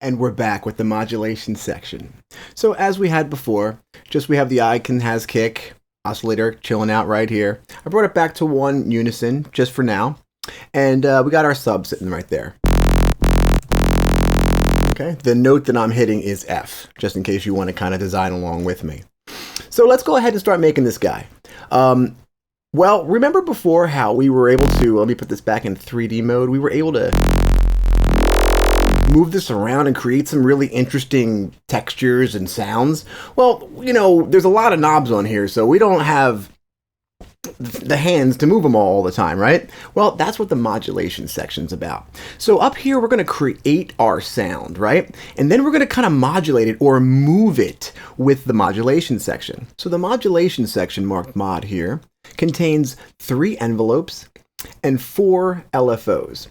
And we're back with the modulation section. So as we had before, we have the icon has kick, oscillator chilling out right here. I brought it back to 1 unison just for now. And we got our sub sitting right there. Okay, the note that I'm hitting is F, just in case you want to kind of design along with me. So let's go ahead and start making this guy. Well, remember before how we were able to, let me put this back in 3D mode, we were able to move this around and create some really interesting textures and sounds. Well, you know, there's a lot of knobs on here, so we don't have the hands to move them all the time, right? Well, that's what the modulation section's about. So up here, we're going to create our sound, right? And then we're going to kind of modulate it or move it with the modulation section. So the modulation section, marked mod here, contains 3 envelopes and 4 LFOs.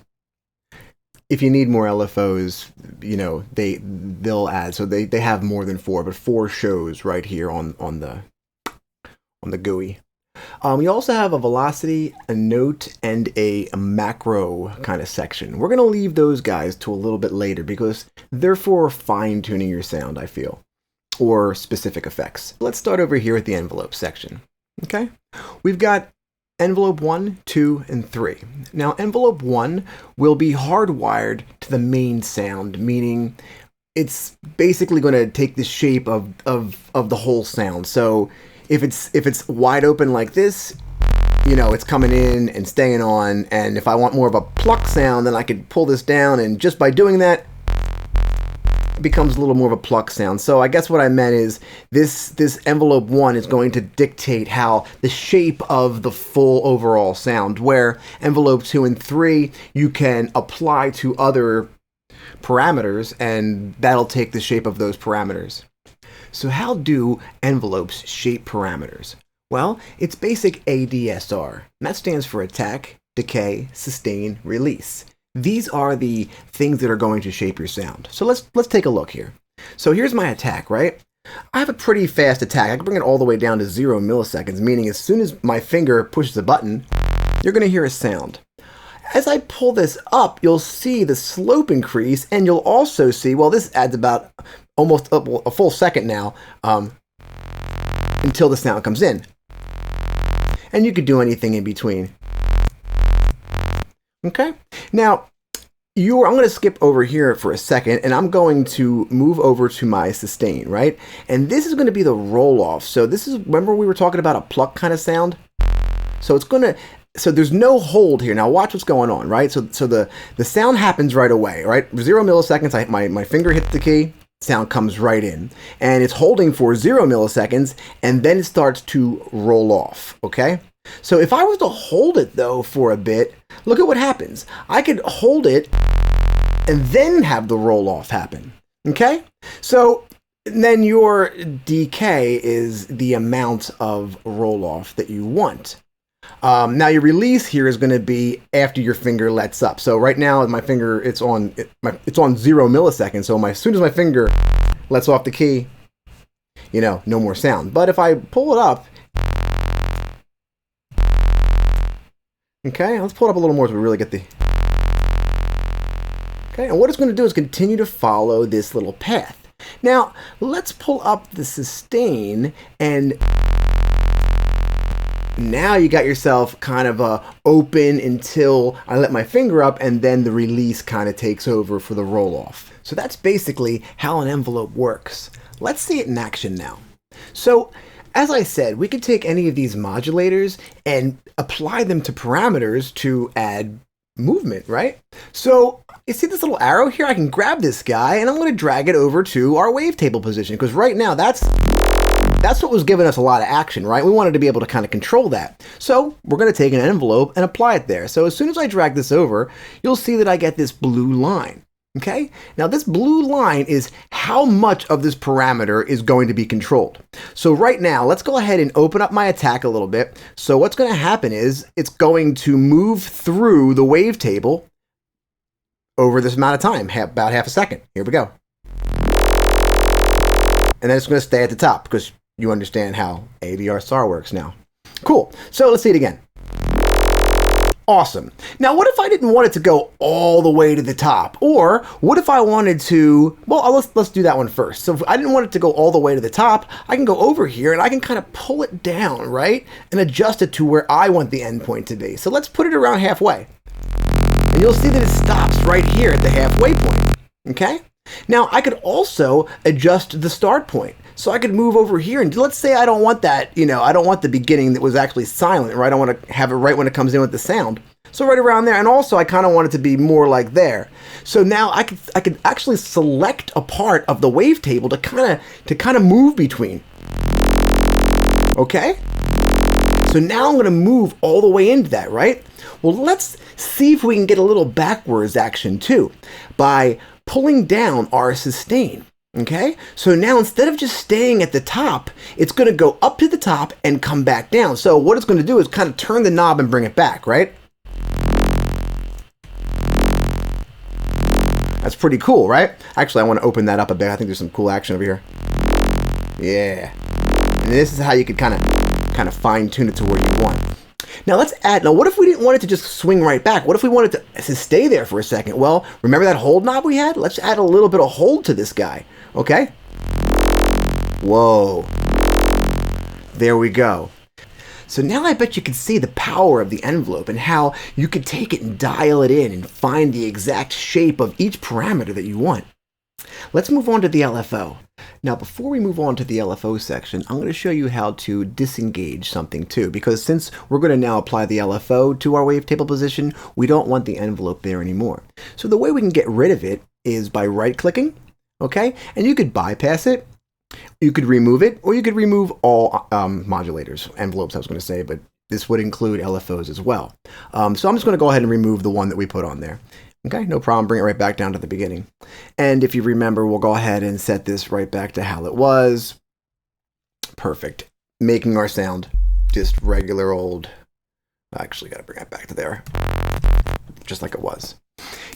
If you need more LFOs, you know, they'll add. So they have more than 4, but 4 shows right here on the GUI. You also have a velocity, a note, and a macro kind of section. We're going to leave those guys to a little bit later because they're for fine-tuning your sound, I feel, or specific effects. Let's start over here at the envelope section. Okay, we've got envelope 1, 2, and 3. Now, envelope 1 will be hardwired to the main sound, meaning it's basically going to take the shape of the whole sound. So if it's wide open like this, you know, it's coming in and staying on. And if I want more of a pluck sound, then I could pull this down, and just by doing that, it becomes a little more of a pluck sound. So I guess what I meant is this envelope 1 is going to dictate how the shape of the full overall sound, where envelope 2 and 3 you can apply to other parameters, and that'll take the shape of those parameters. So how do envelopes shape parameters? Well, it's basic ADSR, and that stands for attack, decay, sustain, release. These are the things that are going to shape your sound. So let's take a look here. So here's my attack, right? I have a pretty fast attack. I can bring it all the way down to 0 milliseconds, meaning as soon as my finger pushes the button, you're going to hear a sound. As I pull this up, you'll see the slope increase, and you'll also see, well, this adds about almost a full second now until the sound comes in. And you could do anything in between. Okay, now I'm going to skip over here for a second, and I'm going to move over to my sustain, right? And this is going to be the roll off. So this is, remember we were talking about a pluck kind of sound? So there's no hold here. Now watch what's going on, right? So the sound happens right away, right? 0 milliseconds, my finger hits the key, sound comes right in. And it's holding for 0 milliseconds, and then it starts to roll off, okay? So if I was to hold it, though, for a bit, look at what happens. I could hold it and then have the roll-off happen, okay? So then your decay is the amount of roll-off that you want. Now your release here is going to be after your finger lets up. So right now my finger, it's on 0 milliseconds. So as soon as my finger lets off the key, you know, no more sound. But if I pull it up, okay, let's pull it up a little more so we really get the... Okay, and what it's going to do is continue to follow this little path. Now, let's pull up the sustain, and now you got yourself kind of open until I let my finger up, and then the release kind of takes over for the roll-off. So that's basically how an envelope works. Let's see it in action now. So, as I said, we could take any of these modulators and apply them to parameters to add movement, right? So you see this little arrow here? I can grab this guy and I'm going to drag it over to our wavetable position, because right now that's what was giving us a lot of action, right? We wanted to be able to kind of control that. So we're going to take an envelope and apply it there. So as soon as I drag this over, you'll see that I get this blue line. Okay, now this blue line is how much of this parameter is going to be controlled. So right now, let's go ahead and open up my attack a little bit. So what's going to happen is it's going to move through the wavetable over this amount of time, about half a second. Here we go. And then it's going to stay at the top because you understand how ADR SAR works now. Cool, so let's see it again. Awesome. Now, what if I didn't want it to go all the way to the top? Or what if I wanted to, well, let's do that one first. So if I didn't want it to go all the way to the top, I can go over here and I can kind of pull it down, right? And adjust it to where I want the endpoint to be. So let's put it around halfway. And you'll see that it stops right here at the halfway point, okay? Now, I could also adjust the start point. So I could move over here and let's say I don't want that, I don't want the beginning that was actually silent, right? I want to have it right when it comes in with the sound. So right around there. And also I kind of want it to be more like there. So now I could actually select a part of the wavetable to kind of move between. Okay? So now I'm going to move all the way into that, right? Well, let's see if we can get a little backwards action too by pulling down our sustain. Okay, so now instead of just staying at the top, it's going to go up to the top and come back down. So what it's going to do is kind of turn the knob and bring it back, right? That's pretty cool, right? Actually, I want to open that up a bit. I think there's some cool action over here. Yeah. And this is how you could kind of fine tune it to where you want. Now what if we didn't want it to just swing right back? What if we wanted to stay there for a second? Well, remember that hold knob we had? Let's add a little bit of hold to this guy. Okay? Whoa. There we go. So now I bet you can see the power of the envelope and how you could take it and dial it in and find the exact shape of each parameter that you want. Let's move on to the LFO. Now, before we move on to the LFO section, I'm going to show you how to disengage something too, because since we're going to now apply the LFO to our wavetable position, we don't want the envelope there anymore. So the way we can get rid of it is by right-clicking, okay? And you could bypass it, you could remove it, or you could remove all modulators, envelopes I was going to say, but this would include LFOs as well. So I'm just going to go ahead and remove the one that we put on there. Okay, no problem. Bring it right back down to the beginning. And if you remember, we'll go ahead and set this right back to how it was. Perfect. Making our sound just regular old. I actually got to bring it back to there. Just like it was.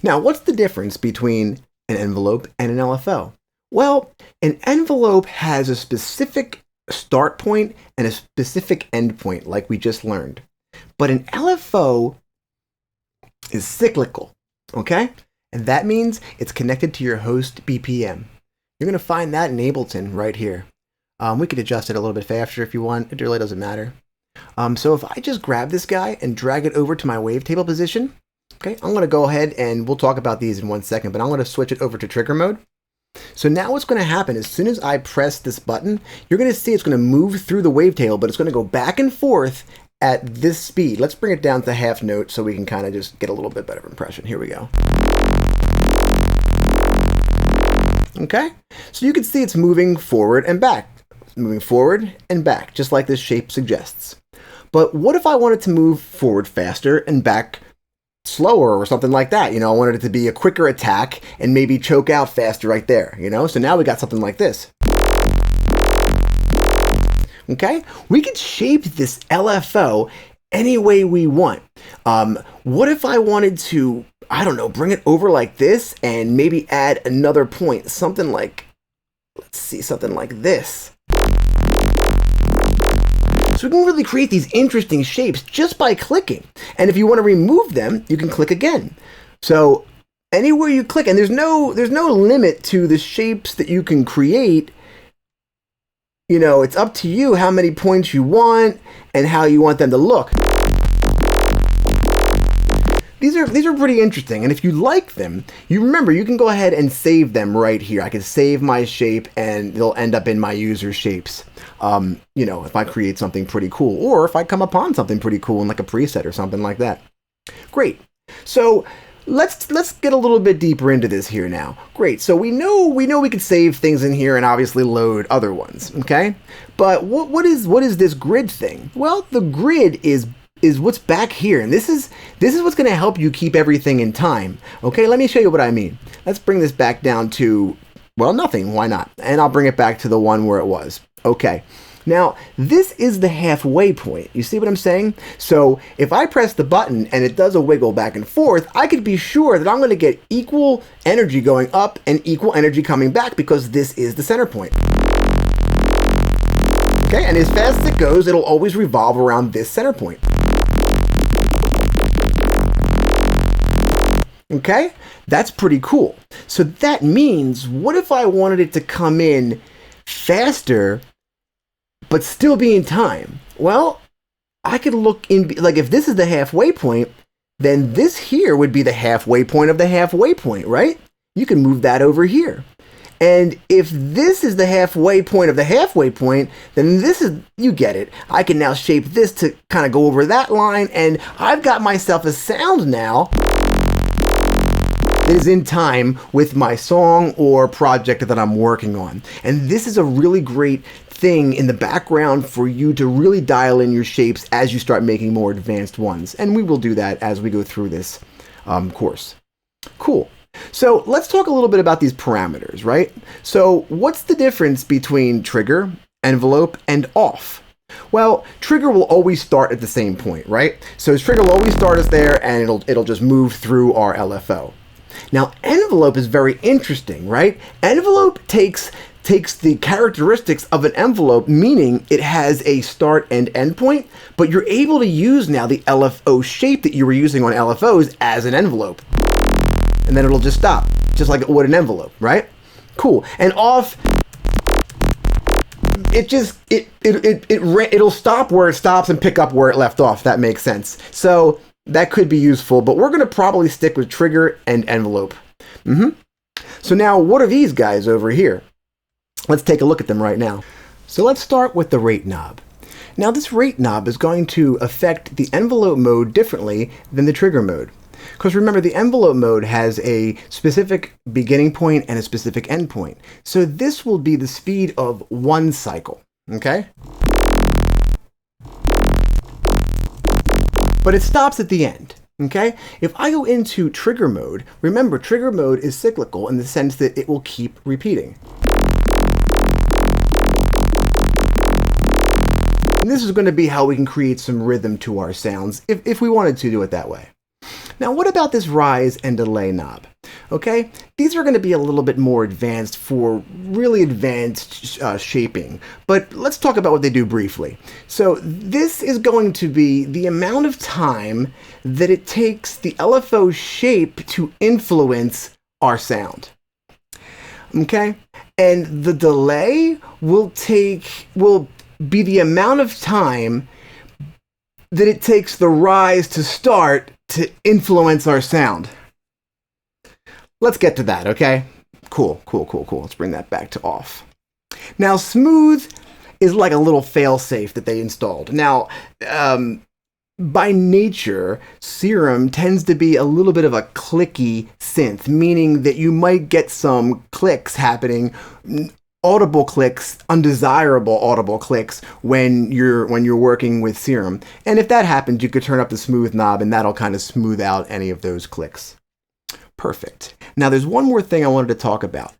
Now, what's the difference between an envelope and an LFO? Well, an envelope has a specific start point and a specific end point, like we just learned. But an LFO is cyclical. Okay? And that means it's connected to your host BPM. You're going to find that in Ableton right here. We could adjust it a little bit faster if you want. It really doesn't matter. So if I just grab this guy and drag it over to my wavetable position, okay, I'm going to go ahead and we'll talk about these in 1 second, but I'm going to switch it over to trigger mode. So now what's going to happen, as soon as I press this button, you're going to see it's going to move through the wavetable, but it's going to go back and forth at this speed. Let's bring it down to half note so we can kind of just get a little bit better impression. Here we go. Okay, so you can see it's moving forward and back, moving forward and back, just like this shape suggests. But what if I wanted to move forward faster and back slower or something like that? I wanted it to be a quicker attack and maybe choke out faster right there, So now we got something like this. Okay, we can shape this LFO any way we want. What if I wanted to, I don't know, bring it over like this and maybe add another point, something like, let's see, something like this. So we can really create these interesting shapes just by clicking. And if you want to remove them, you can click again. So anywhere you click, and there's no limit to the shapes that you can create. It's up to you how many points you want and how you want them to look. These are pretty interesting, and if you like them, you remember you can go ahead and save them right here. I can save my shape and they'll end up in my user shapes. If I create something pretty cool, or if I come upon something pretty cool in like a preset or something like that. Great. So let's get a little bit deeper into this here now. Great. So we know we can save things in here and obviously load other ones. Okay. But what is this grid thing? Well, the grid is what's back here, and this is what's going to help you keep everything in time. Okay. Let me show you what I mean. Let's bring this back down to, well, nothing. Why not? And I'll bring it back to the one where it was. Okay. Now, this is the halfway point. You see what I'm saying? So if I press the button and it does a wiggle back and forth, I could be sure that I'm going to get equal energy going up and equal energy coming back because this is the center point. Okay, and as fast as it goes, it'll always revolve around this center point. Okay, that's pretty cool. So that means, what if I wanted it to come in faster, but still be in time? Well, I could look in, like if this is the halfway point, then this here would be the halfway point of the halfway point, right? You can move that over here. And if this is the halfway point of the halfway point, then this is, you get it. I can now shape this to kind of go over that line, and I've got myself a sound now that is in time with my song or project that I'm working on. And this is a really great thing in the background for you to really dial in your shapes as you start making more advanced ones. And we will do that as we go through this course. Cool. So let's talk a little bit about these parameters, right? So what's the difference between trigger, envelope, and off? Well, trigger will always start at the same point, right? So trigger will always start us there, and it'll just move through our LFO. Now, envelope is very interesting, right? Envelope takes the characteristics of an envelope, meaning it has a start and end point, but you're able to use now the LFO shape that you were using on LFOs as an envelope. And then it'll just stop, just like it would an envelope, right? Cool. And off, it'll stop where it stops and pick up where it left off. That makes sense. So that could be useful, but we're going to probably stick with trigger and envelope. So now, what are these guys over here? Let's take a look at them right now. So let's start with the rate knob. Now this rate knob is going to affect the envelope mode differently than the trigger mode. Because remember, the envelope mode has a specific beginning point and a specific end point. So this will be the speed of one cycle, okay? But it stops at the end, okay? If I go into trigger mode, remember, trigger mode is cyclical in the sense that it will keep repeating. And this is going to be how we can create some rhythm to our sounds if we wanted to do it that way. Now, what about this rise and delay knob? Okay, these are going to be a little bit more advanced for really advanced shaping, but let's talk about what they do briefly. So this is going to be the amount of time that it takes the LFO shape to influence our sound. Okay, and the delay will be the amount of time that it takes the rise to start to influence our sound. Let's get to that, okay? Cool. Let's bring that back to off. Now, smooth is like a little fail-safe that they installed. Now, by nature, Serum tends to be a little bit of a clicky synth, meaning that you might get some clicks happening, audible clicks, undesirable audible clicks when you're working with Serum. And if that happens, you could turn up the smooth knob and that'll kind of smooth out any of those clicks. Perfect. Now there's one more thing I wanted to talk about.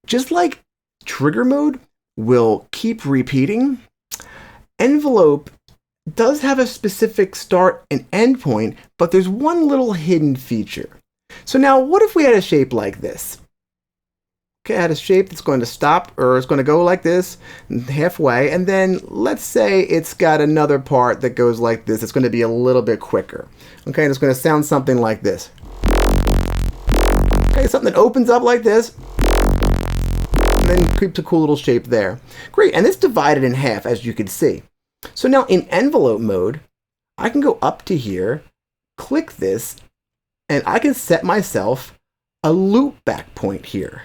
Just like trigger mode will keep repeating, envelope does have a specific start and end point, but there's one little hidden feature. So now what if we had a shape like this? Okay, I had a shape that's going to stop, or it's going to go like this, halfway, and then let's say it's got another part that goes like this. It's going to be a little bit quicker. Okay, and it's going to sound something like this. Okay, something that opens up like this, and then keeps a cool little shape there. Great, and it's divided in half, as you can see. So now in envelope mode, I can go up to here, click this, and I can set myself a loop back point here.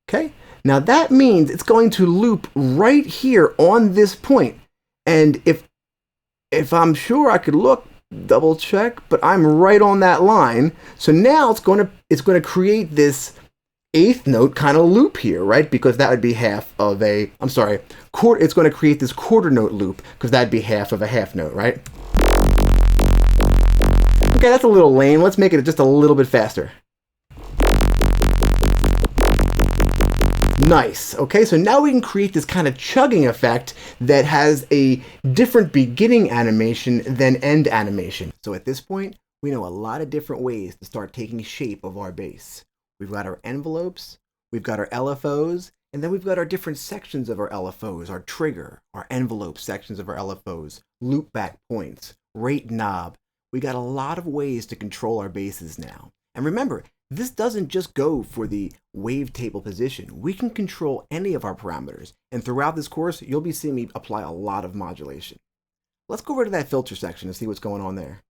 Okay, now that means it's going to loop right here on this point. And if I'm sure, I could look, double check, but I'm right on that line. So now it's going to create this eighth note kind of loop here, right? Because that would be half of a, it's going to create this quarter note loop because that'd be half of a half note, right? Okay, that's a little lame. Let's make it just a little bit faster. Nice. Okay, so now we can create this kind of chugging effect that has a different beginning animation than end animation. So at this point, we know a lot of different ways to start taking shape of our bass. We've got our envelopes, we've got our LFOs, and then we've got our different sections of our LFOs, our trigger, our envelope sections of our LFOs, loop back points, rate knob. We got a lot of ways to control our basses now. And remember, This doesn't just go for the wavetable position. We can control any of our parameters, and throughout this course, you'll be seeing me apply a lot of modulation. Let's go over to that filter section and see what's going on there.